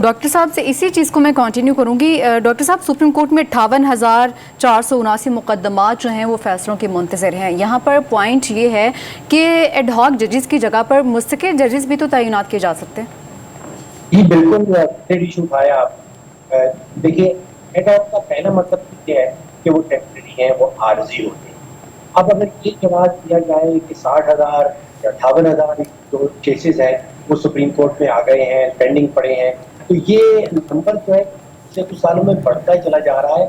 Doctor साहब से इसी चीज़ को मैं कंटिन्यू करूंगी। डॉक्टर साहब, सुप्रीम कोर्ट में 58,479 मुकदमात जो हैं वो फैसलों के मुंतज़र हैं। यहाँ पर पॉइंट ये है कि एडहॉक जजेस की जगह पर मुस्तकिल जजेस भी तो तैनात किए जा सकते हैं। जी बिल्कुल इशू उठाया आप। देखिए, एडहॉक का पहला मतलब ये है कि वो टेम्परेरी हैं, वो आर्जी होते हैं। अब अगर ये जवाब दिया जाए कि 60,000 या 58,000 जो केसेस हैं वो सुप्रीम कोर्ट में आ गए हैं, पेंडिंग पड़े हैं, तो ये नंबर जो है पिछले कुछ सालों में बढ़ता ही चला जा रहा है।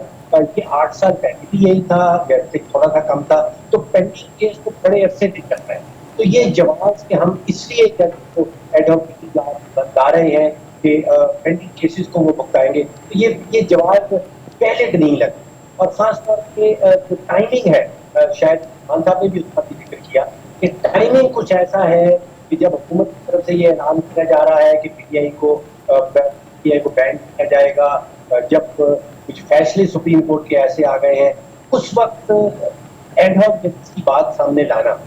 ये 8 साल पहले भी यही था, वैसे थोड़ा सा कम था, तो पेंडिंग केस तो बड़े अरसे से चल रहे हैं। तो ये जवाब कि हम इसलिए एडहॉक की बता रहे हैं कि पेंडिंग केसेस को वो भुगताएंगे, तो ये जवाब पहले तो नहीं लगे। और खासतौर पे जो टाइमिंग है, शायद खान साहब ने भी उसका जिक्र किया कि टाइमिंग कुछ ऐसा है कि जब हुकूमत की तरफ से ये ऐलान किया जा रहा है कि पीटीआई को बैन किया जाएगा, जब कुछ फैसले सुप्रीम कोर्ट के ऐसे आ गए हैं, उस वक्त एडहॉक जजेस की बात सामने लाना।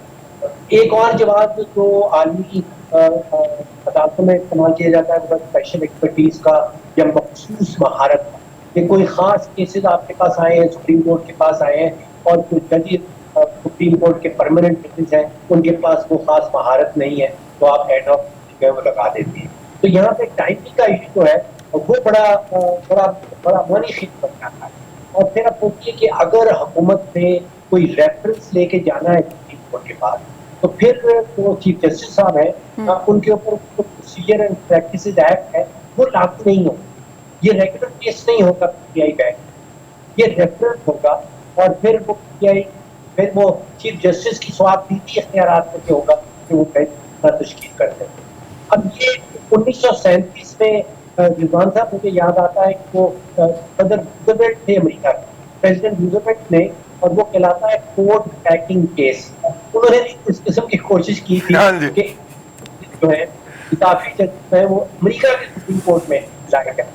एक और जवाब जो आलमी अदालतों में इस्तेमाल किया जाता है वो स्पेशल एक्सपर्टीज का या मखसूस महारत का। कि कोई खास केसेस आपके पास आए हैं, सुप्रीम कोर्ट के पास आए हैं, और कुछ जजेस सुप्रीम कोर्ट के परमानेंट जजेस हैं, उनके पास वो खास महारत नहीं है, तो आप एडहॉक जो है वो लगा देती है। तो यहाँ पे टाइमिंग का इशू है, वो बड़ा मानी खींच बन जाता है। और फिर अब सोचिए कि अगर हुकूमत ने कोई रेफरेंस लेके जाना है सुप्रीम कोर्ट के पास, तो फिर जो चीफ जस्टिस साहब है उनके ऊपर प्रोसीजर एंड प्रैक्टिस एक्ट है वो लागू नहीं होगा। ये रेगुलर केस नहीं होगा पीटीआई बैंक, ये रेफरेंस होगा, और फिर वो पीटीआई फिर वो चीफ जस्टिस की स्वाबदीदी इख्तियारात में होगा कि वो बैंक का तश्कील करते हैं। अब ये 1937 में रिजवान साहब, मुझे याद आता है कि वो सदर रूजवेल्ट थे अमेरिका के, प्रेसिडेंट रूजवेल्ट ने, और वो कहलाता है कोर्ट पैकिंग केस। उन्होंने इस किस्म की कोशिश की थी कि जो है काफी जज है वो अमेरिका के सुप्रीम कोर्ट में लाया गया।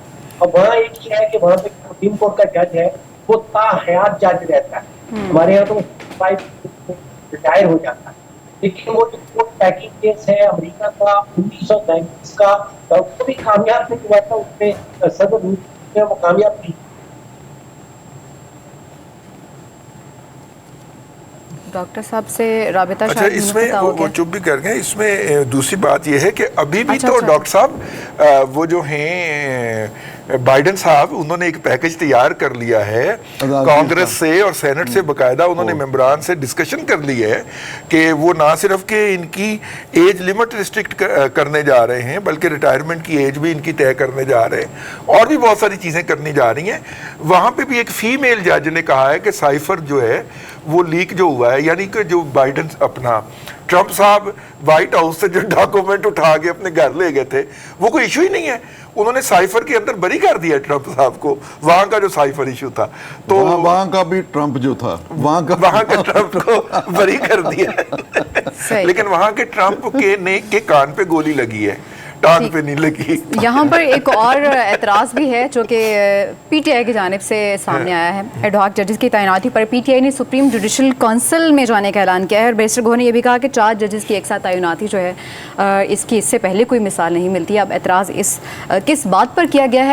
और वहाँ एक ही है कि वहाँ पे सुप्रीम कोर्ट का जज है वो ताहयात जज रहता है। हमारे यहाँ तो रिटायर हो जाता है, लेकिन वो जो कोर्ट पैकिंग केस है अमेरिका का 1933 का, उसको भी कामयाब नहीं हुआ था, उसमें सदर में वो कामयाब नहीं। डॉक्टर साहब से राबिता। अच्छा, इसमें वो चुप भी कर गए। इसमें दूसरी बात यह है कि अभी भी तो डॉक्टर साहब वो जो हैं बाइडेन साहब, उन्होंने एक पैकेज तैयार कर लिया है कांग्रेस से और सेनेट से, बकायदा उन्होंने मेंबरान से डिस्कशन कर ली है कि वो ना सिर्फ कि इनकी एज लिमिट रिस्ट्रिक्ट करने जा रहे हैं, बल्कि रिटायरमेंट की एज भी इनकी तय करने जा रहे हैं, और भी बहुत सारी चीज़ें करनी जा रही हैं। वहाँ पे भी एक फीमेल जज ने कहा है कि साइफर जो है वो लीक जो हुआ है, यानी कि जो बाइडेन अपना ट्रंप साहब व्हाइट हाउस से जो डॉक्यूमेंट उठा के अपने घर ले गए थे, वो कोई इशू ही नहीं है। उन्होंने साइफर के अंदर बरी कर दिया ट्रंप साहब को, वहां का जो साइफर इशू था, तो वहां का भी ट्रंप जो था वहां का ट्रंप को बरी कर दिया। लेकिन वहां के ट्रंप के कान पे गोली लगी है, टांग पे नहीं लगी। यहाँ पर एक और एतराज़ भी है जो कि पीटीआई की जानिब से सामने आया है। एडहॉक जजेस की तैनाती पर पीटीआई ने सुप्रीम जुडिशल काउंसिल में जाने का ऐलान किया है, और बैरिस्टर गोहर ने यह भी कहा कि 4 जजेस की एक साथ तैनाती जो है इसकी इससे पहले कोई मिसाल नहीं मिलती। अब एतराज़ किस बात पर किया गया है?